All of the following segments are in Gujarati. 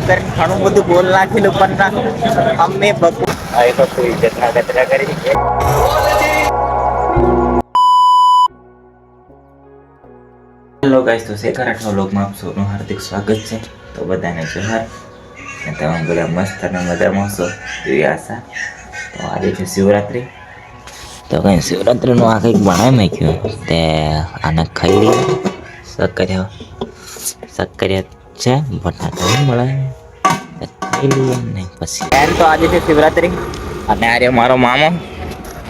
કરીને ઘણું બધું બોલ નાખેલું પણ અમે બપુ જતના કચરા કરી. હેલો ગાઈસ, તો શેખર રાઠવા વ્લોગમાં આપ સૌનું હાર્દિક સ્વાગત છે. તો બધાને જોહાર. તમે બધા મસ્ત અને મજામાં હશો એવી આશા. તો આજે છે શિવરાત્રિ. તો કંઈ શિવરાત્રિનું આ કંઈક બનાવી નાખ્યું તે આને ખાઈ લઈએ. સક્કરિયા છે, બટાકા મળે ખાઈ લઈએ ને પછી એમ. તો આજે છે શિવરાત્રિ અને આજે મારો મામો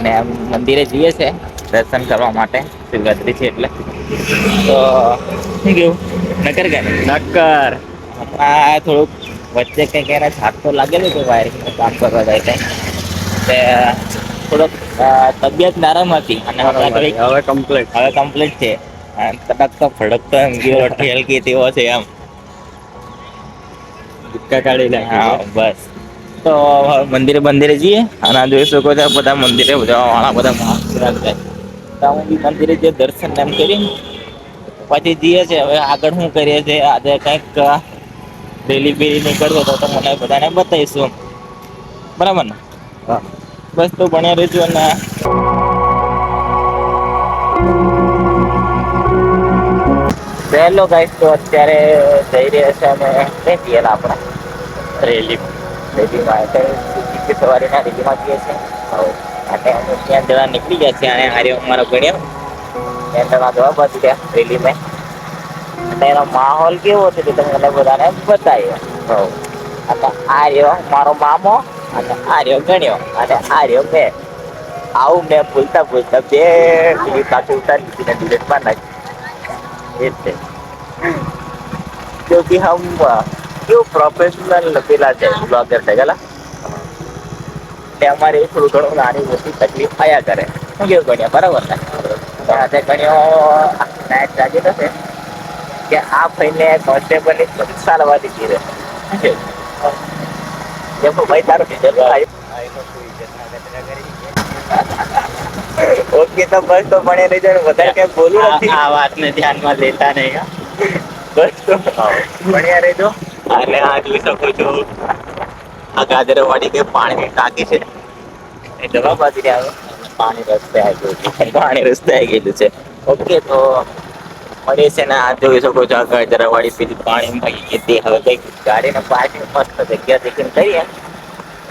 ને મંદિરે જઈએ છે દર્શન કરવા માટે. શિવરાત્રિ છે એટલે તો શું કેવું નકર કે નક્કર હમણાં થોડુંક વચ્ચે કંઈક એને થાક તો લાગેલું છે વાયરિંગનું કામ કરવા જાય છે તે થોડોક તબિયત નરમ હતી અને હવે કમ્પ્લીટ છે. તડકતો ફડકતો એમ ગયો ઠેલ કે તેવો છે એમ હા બસ. તો મંદિરે જઈએ અને જોઈ શકો છો બધા મંદિરે વાળા બધા મંદિરે જે દર્શન એમ કરીને પછી જઈએ છે. હવે આગળ શું કરીએ છીએ આજે કંઈક રેલી બેલી નીકળતો તો મને બધાને બતાવીશું બરાબર ને. હા બસ તો ભણ્યા રહેજો અને હેલો ગાઈસ, તો અત્યારે જઈ રહ્યા છે અમે કઈ ગયેલા આપણા રેલીમાં સવારીના રેલીમાં જઈએ છીએ અને અમે ત્યાં જવા નીકળી ગયા છે અને હારે અમારો ગણ્યો ત્યાં જવા બાજુ ત્યાં રેલી માં અને એનો માહોલ કેવો છે તે તમને બધાને બતાવ્યો. અને આ રહ્યો મારો મામો અને આ રહ્યો ગણ્યો અને આ રહ્યો મેં. આવું મેં બોલતા બે પાસે ઉતારી લીધી ને ડિલેટમાં નાખી. क्योंकि हम क्यों प्रोफेशनल पेला છે બ્લોગર છે ગલા તે અમારે થોડું ઘણું નાની મોટી તકલીફ આયા કરે. શું કેવું ગણ્યા બરાબર ને. આજે ગણ્યો નાયક જાગી થશે કે આ ભાઈને કોન્સ્ટેબલની પરીક્ષા લવા દીધી રહે ભાઈ તારો ઓકે. તો બસ તો ભણે રહી જાય વધારે કઈ બોલું નથી. આ વાતને ધ્યાનમાં લેતા નહીં. બસ તો ભણ્યા રહેજો અને આ જોઈ શકો છો આ ગાજરવાડી કે પાણીની ટાંકી છે એ જવાબ આપી આવે પાણી રસ્તે આવી ગયેલું છે. ઓકે તો મળીએ છે ને આ જોઈ શકો છો આ ગાજરવાડી પેલી પાણી મળી ગઈ. હવે કઈક ગાડીને પાર્કિંગ મસ્ત જગ્યા દેખીને કરીએ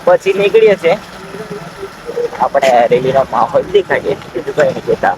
પછી નીકળીએ છે આપણે રેલીનો માહોલ દેખાડીએ બીજું કઈ નહીં જોતા.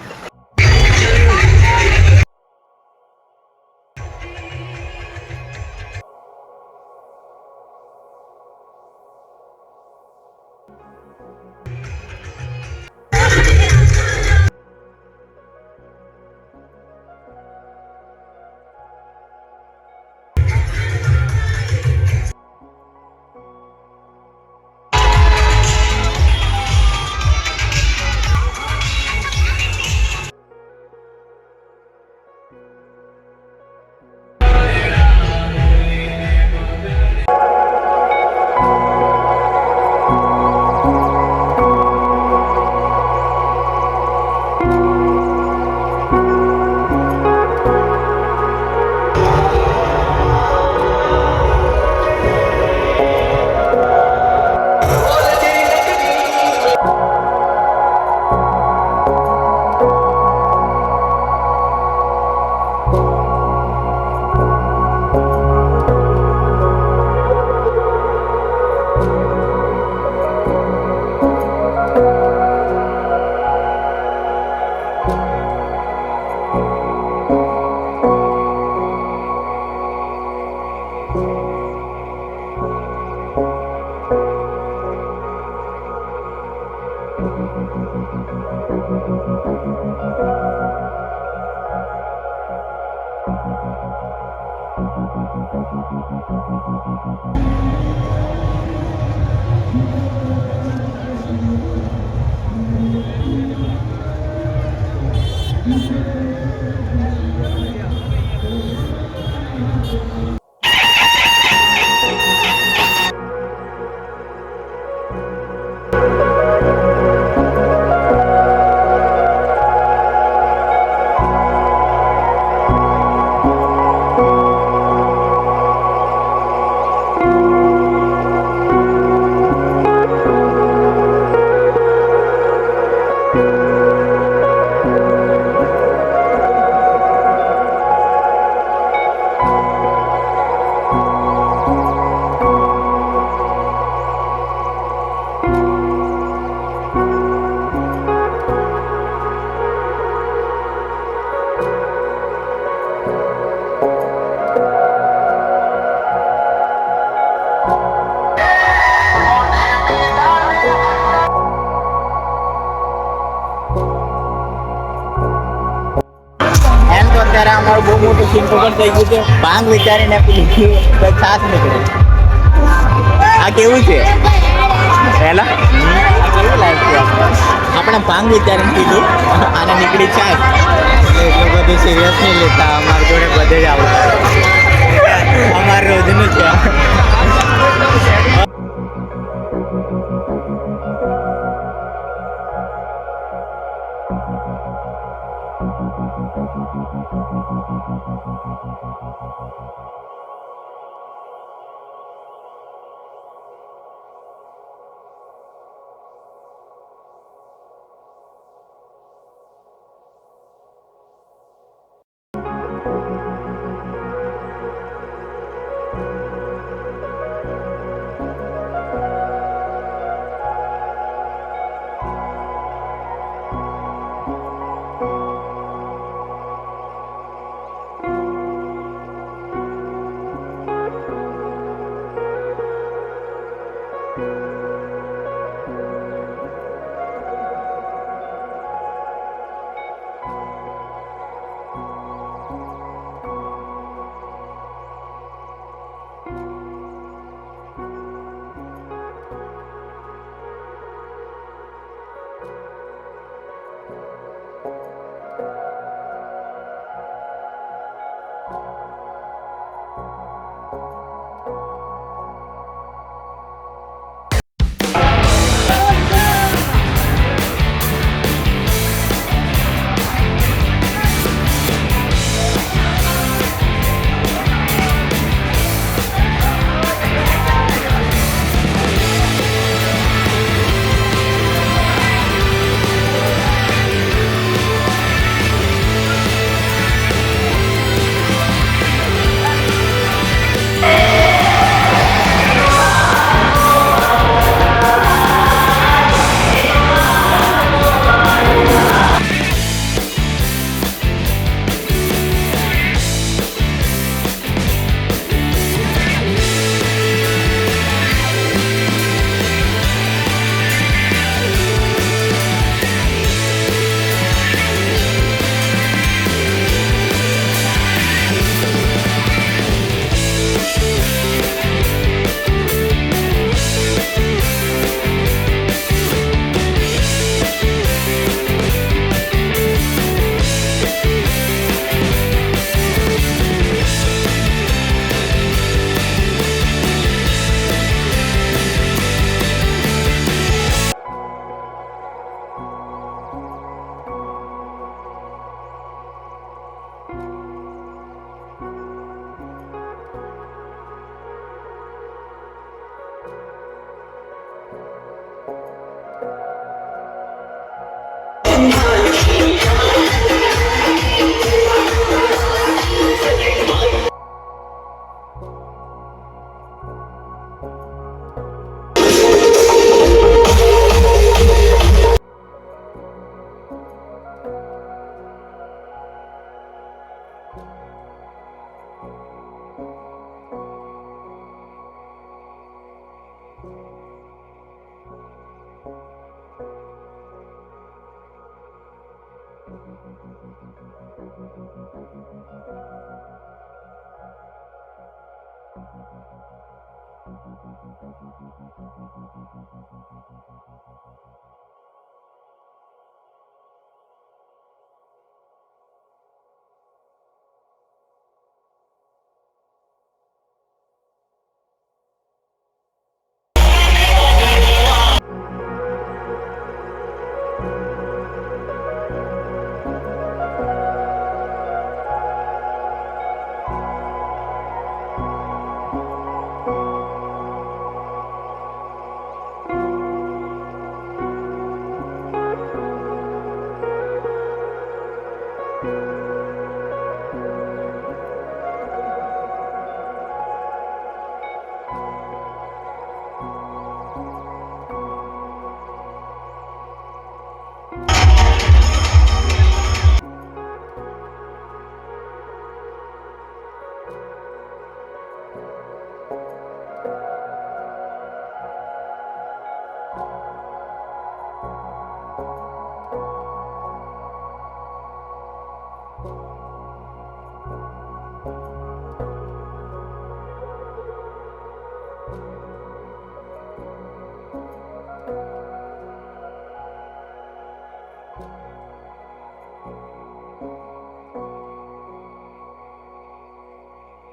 ભાંગ વિચારીને છાસ નીકળે. આ કેવું છે પહેલા કેવું લાગ્યું આપણે ભાંગ વિચારીને કીધું અને નીકળી છાસ. એટલું બધું સિરિયસ નહીં લેતા. અમારી જોડે બધે જ આવું અમારે રોજનું છે.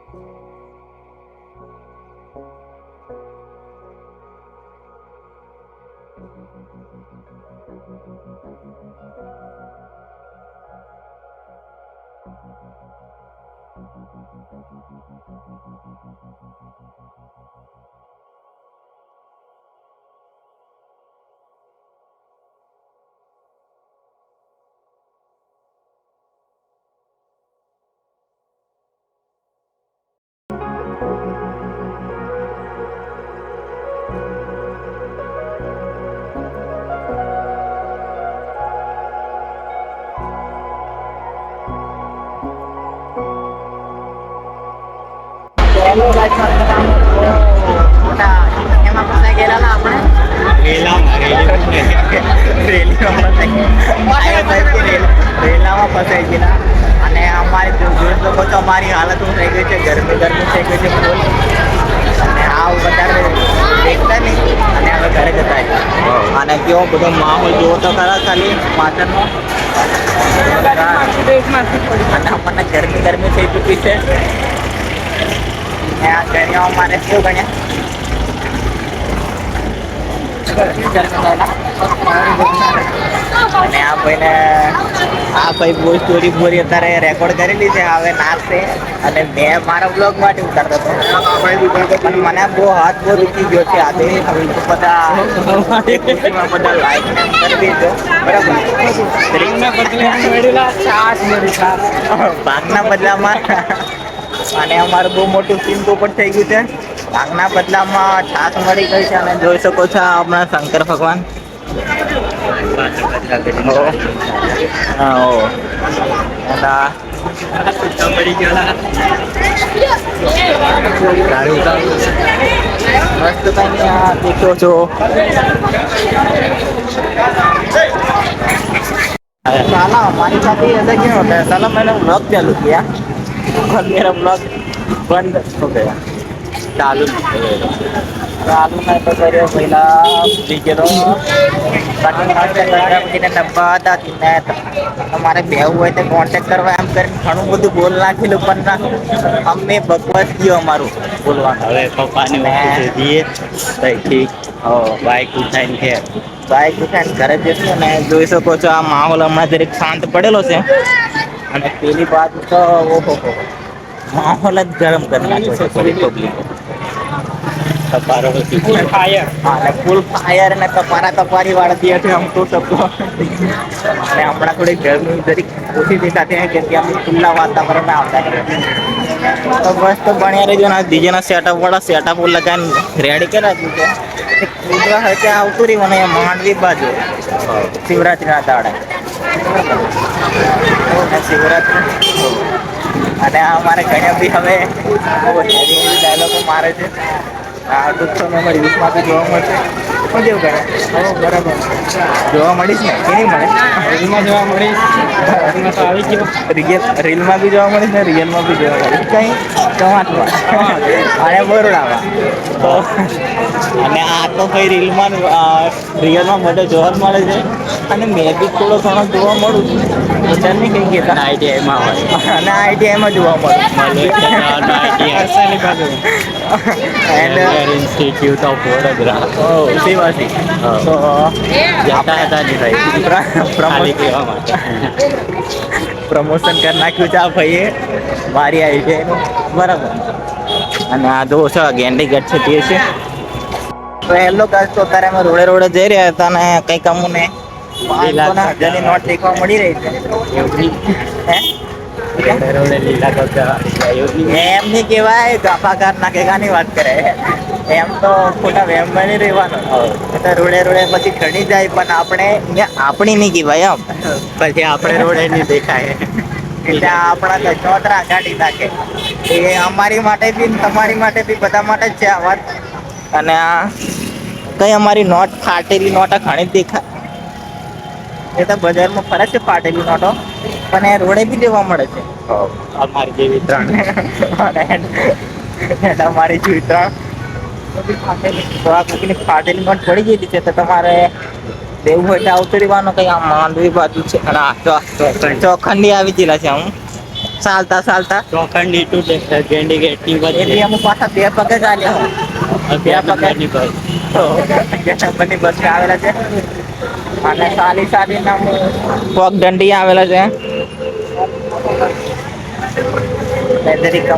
એમાં ફસાઈ ગયેલા આપણે રેલામાં ફસાઈ ગયેલા અને અમારી જોઈ શકો છો અમારી હાલત શું થઈ ગઈ છે, ગરમી થઈ ગઈ છે ફૂલ. અને આ વધારે દેખતા નહીં અને હવે ઘરે જતા અને કેવો બધો માહોલ જોવો તો ખરા ખાલી પાટણનો. અને આપણને ગરમી થઈ ચૂકી છે. આ ગણ્યા મારે શું ગણ્યા અને આ ભાઈ બહુ સ્ટોરી બોરી અત્યારે રેકોર્ડ કરેલી છે, હવે નાચશે અને મેં મારા બ્લોગ માટે ઉતારતો હતો પણ મને બહુ હાથ બહુ દુખી ગયો છે આજે. બધા લાઈક કરી દેજો બરાબર. ભાગના બદલામાં અને અમારું બહુ મોટું ચિંતો પણ થઈ ગયું છે. ભાગના બદલામાં છાસ મળી ગઈ છે અને જોઈ શકો છો આપણા શંકર ભગવાન. मस्त देखो जो साला हमारे साथ ही ऐसा क्यों होता है साला. मैंने ब्लॉग चालू किया और मेरा ब्लॉग बंद हो गया. चालू मैं तो करे पहिला વીકેલો ડબ્બા હતા તમારે બેવું હોય તો કોન્ટેક્ટ કરવા એમ કરીને ઘણું બધું બોલ નાખેલું પણ અમે બકવાસ ગયો અમારું બોલવાનું. હવે પપ્પાને ઠીક બાઇક ઉઠાઈને ઘરે જશું ને જોઈ શકો છો આ માહોલ હમણાં જરીક શાંત પડેલો છે અને પેલી બાજુ તો ઓહો માહોલ જ ગરમ કરી નાખ્યો છે પબ્લિક. ફૂલ ફાયર ને કપારી વાળતી હતી આમ તો સબકો. અને હમણાં થોડી ગરમી જરીક ઓછી દેખાતી હોય કેમ કે આમ ખુલ્લા વાતાવરણ આવતા તો બસ તો ભણ્યા રહેજો ને ડીજેના સેટઅપ લગાવીને રેડી કરાવ્યું છે. કુદરા હોય ત્યાં આવતું રહ્યું અને માંડવી બાજુ શિવરાત્રીના દાડે શિવરાત્રી. અને અમારે ઘણા બી હવે ડાયલોગો મારે છે. આ દુઃખો અમારી યુથમાં બી જોવા મળશે. શું જેવું કરે બરાબર જોવા મળીશ ને કે નહીં મળે? રીલમાં જોવા મળીશ તો આવી ગયો. રીલમાં બી જોવા મળીશ ને રિયલમાં બી જોવા મળીશ. કંઈ ચોમાસમાં અને બરોડામાં તો. અને આ તો ભાઈ રીલમાં રિયલમાં બધો જોવા જ મળે છે અને મેં બી થોડો ઘણો જોવા મળું છું. બધા નહીં કંઈ કહેતા આઈટીઆઈમાં હોય અને આઈટીઆઈમાં જોવા મળે. ઇન્સ્ટિટ્યૂટ ઓફ વડોદરા સેવાસી તો જતા હતા ને ભાઈ પ્રમોશન કરી નાખ્યું છે આ ભાઈએ મારી આઈટીઆઈનું બરાબર. અને આ જો છે ગેંડી ગેટ છે તે છે. તો હેલો ગાઈસ, તો અત્યારે અમે રોડે જઈ રહ્યા હતા અને કંઈક અમને 5,000ની નોટ દેખવા મળી રહી છે. એમ નહીં કહેવાય ગાફાકાર નાખેગાની વાત કરે એમ તો ખોટા વેમમાં નહીં રહેવાનું. તો રોડે પછી ઘણી જાય પણ આપણે આપણી નહીં કહેવાય એમ પછી આપણે રોડે નહીં દેખાય એટલે આપણા ચોતરા કાઢી નાખે. એ અમારી માટે બી તમારી માટે બી બધા માટે જ છે આ વાત. અને આ કઈ અમારી નોટ ફાટેલી નોટ ઘણી જ દેખાય. એ તો બજારમાં ફરે છે ફાટેલી નોટો પણ એ રોડે બી જોવા મળે છે. અમારી જેવી 3 અમારી જેવી 3 તો આ કોઈની ફાટેલી નોટ પડી ગયેલી છે તો તમારે દેવું હોય તો આવતું રહેવાનું. કંઈ આ માંડવી બાજુ છે અને ચોખંડી આવી ગયેલા છે. હું ચાલતા ચાલતા ચોખંડી ટુ ગેંડી ગેટ ની એ બી અમુક પાછા 2 પગે ચાલ્યા હોય 2 પગે ની બસ તો નંબરની બસ આવેલા છે અને સાલી સાલી નામ પગ દંડી આવેલા છે દરેક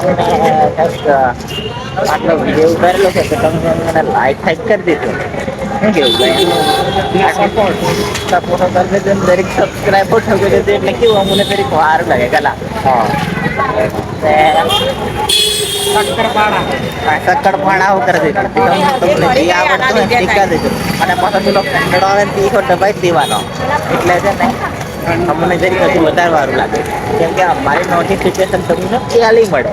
આટલો વિડીયો ઉતારેલો છે તો તમે મને લાઈક કરી દીધું શું કેવું સપોર્ટ કરી દેજો દરેક સબસ્ક્રાઈબર ઠોકી દેજો એટલે કેવું અમને દરેક વાર લાગે કલા સક્કરપાડા કરી દેજો તમને જે આવડતું હોય શીખવા દેજો અને પાછો પેલો કંડળો આવે ને તીખો દબાઈ દેવાનો એટલે છે ને અમને જરી હજુ વધારે વારું લાગે કેમ કે અમારી નોટિફિકેશન તમને ચાલી મળે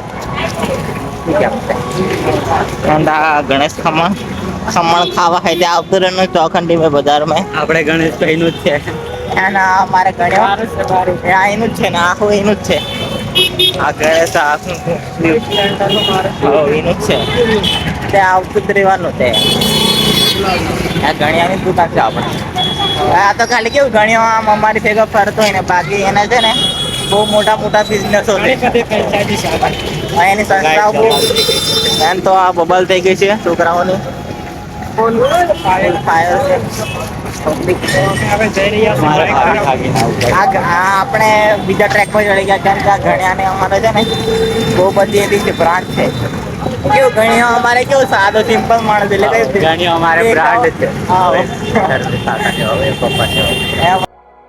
ગણેશ ખમણ ખાવા ખાઈ ત્યાં આવતું રહેનું ચોખંડી મેં બજારમાં આપણે ગણેશભાઈ નું જ છે મારે ગણ્યો એનું જ છે ને આખું એનું જ છે આ ગણેશ આખું એનું જ છે ત્યાં આવતું જ રહેવાનું છે આ ગણ્યાની દુકાન છે આપણે આ તો ખાલી કેવું ગણ્યો આમ અમારી ભેગો ફરતો હોય ને બાકી એના છે ને બહુ મોટા મોટા બિઝનેસો છે એની સંસ્થાઓ બહુ એમ તો આ બબલ થઈ ગઈ છે છોકરાઓની ફાયર છે આપણે બીજા ટ્રેક પર ચડી ગયા કેમ કે આ ગણ્યાને અમારે છે ને બહુ બધી એવી છે બ્રાન્ડ છે કેવું ગણ્યો અમારે કેવું સાદો સિમ્પલ માણસ એટલે કઈ ગણ્યો અમારે બ્રાન્ડ છે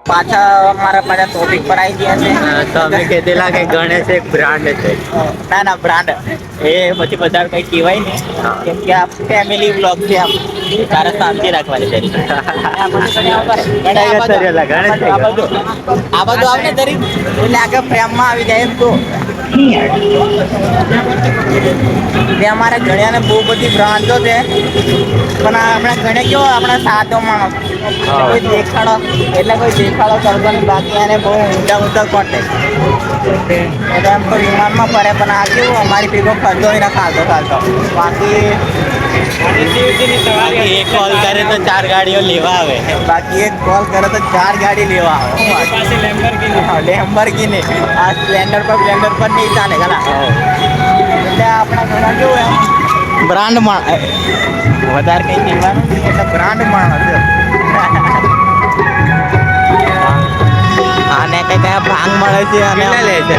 પાછા અમારા ટોપિક પર આવી ગયા છે તમે કીધેલા કે ગણેશ એક બ્રાન્ડ છે ના બ્રાન્ડ એ પછી બધા કઈ કહેવાય ને કેમ કે આ ફેમિલી બ્લોગ છે આમ તારે શાંતિ રાખવાની છે આ બધું આવે દરેક એટલે આગળ ફ્રેમમાં આવી જાય એમ તો અમારે ગણ્યાને બહુ બધી બ્રાન્ડો છે પણ આપણે ગણે કેવો આપણે સાદો માણસ કોઈ દેખાડો એટલે કોઈ દેખાડો કરતો નહીં બાકી એને બહુ ઊંચા કોન્ટેક એટલે એમ તો વિમાનમાં ફરે પણ આ કેવું અમારી ભેગો ફરતો હોય ને ખાતો બાકી એક કોલ કરે તો 4 ગાડીઓ લેવા આવે બાકી એક કોલ કરે તો 4 ગાડી લેવા આવે લેમ્બોર્ગિની આ સ્પ્લેન્ડર પર નહીં ચાલે ખરા એટલે આપણા ઘણા કેવું એમ બ્રાન્ડ માં વધારે કઈ કહેવાનું એટલે બ્રાન્ડ માણસ આને કઈ કયા ભાંગ મળે છે અને લે છે